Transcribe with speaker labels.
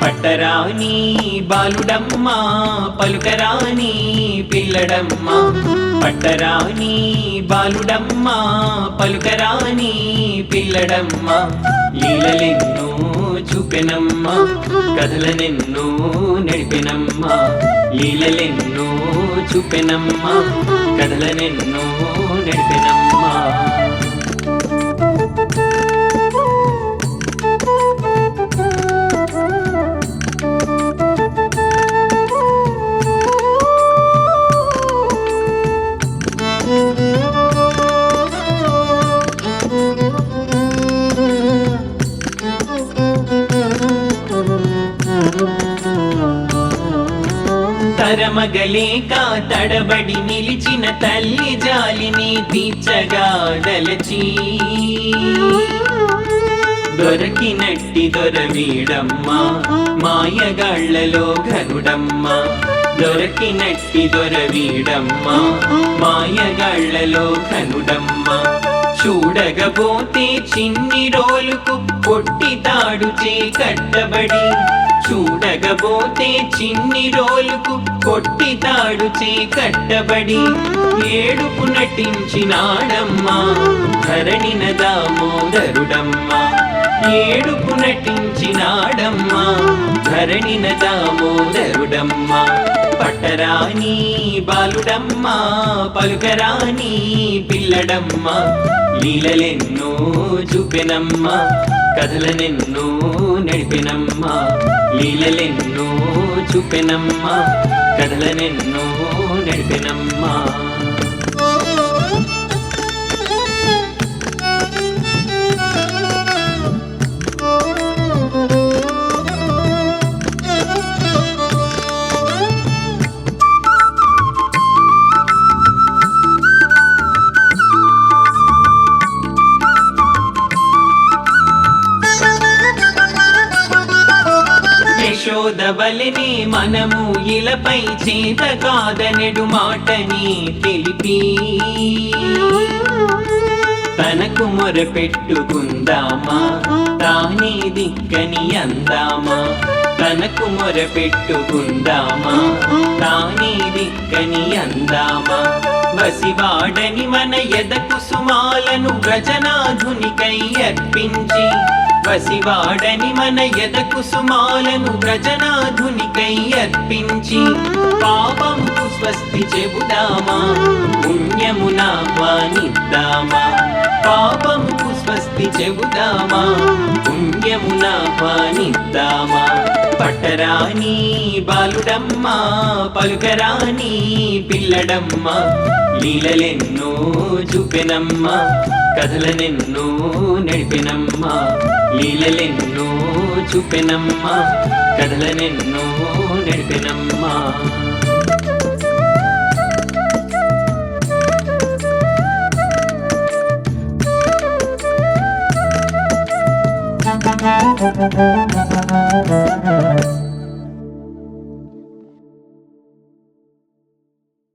Speaker 1: పట్టరాని బాలుడమ్మా పలుకరాని పిల్లడమ్మా పట్టరాని బాలుడమ్మా పలుకరాని పిల్లడమ్మా లీలలెన్నో చూపెనమ్మా కథలనెన్నో నడిపెనమ్మా లీలలెన్నో చూపెనమ్మా కథలనెన్నో నడిపెనమ్మా తరమగలేక తడబడి నిలిచిన తల్లి జాలిని తీర్చగా దలచి దొరకినట్టి దొరవీడమ్మా మాయగాళ్లలో ఘనుడమ్మా దొరకినట్టి దొరవీడమ్మా మాయగాళ్లలో ఘనుడమ్మా చూడగబోతే చిన్ని రోలుకు పొట్టి తాడు కట్టబడి చూడగబోతే చిన్ని రోలుకు కొట్టి తాడు కట్టబడి ఏడుపు నటించినాడమ్మా ధరణిన దామోదరుడమ్మా ఏడుపు నటించినాడమ్మా ధరణిన దామోదరుడమ్మా పట్టరాని బాలుడమ్మా పలుకరాని పిల్లడమ్మా లీలలెన్నో చూపెనమ్మా కథలనెన్నో నడిపెనమ్మా లీలలెన్నో చూపెనమ్మా కథలనెన్నో నడిపెనమ్మా యశోదవలిని మనము ఇలపై చేత కాదనెడు మాటని తెలిపి తనకు మొరపెట్టుకుందామా తానే దిక్కని అందామా తనకు మొరపెట్టుకుందామా తానే దిక్కని అందామా వసివాడని మన ఎద కుసుమాలను వ్రజనాధునికై అర్పించి వసివాడని మన ఎద కుసుమాలను వ్రజనాధునికై అర్పించి పాపముకు స్వస్తి చెబుదామా పుణ్యమున వానిద్దామా పాపముకు స్వస్తి చెబుదామా పుణ్యమున వానిద్దామా పట్టరాని బాలుడమ్మా పలుకరాని పిల్లడమ్మా లీలలెన్నో చూపెనమ్మా కథలనెన్నో నడిపెనమ్మా లీలలెన్నో చూపెనమ్మా కథలనెన్నో నడిపెనమ్మా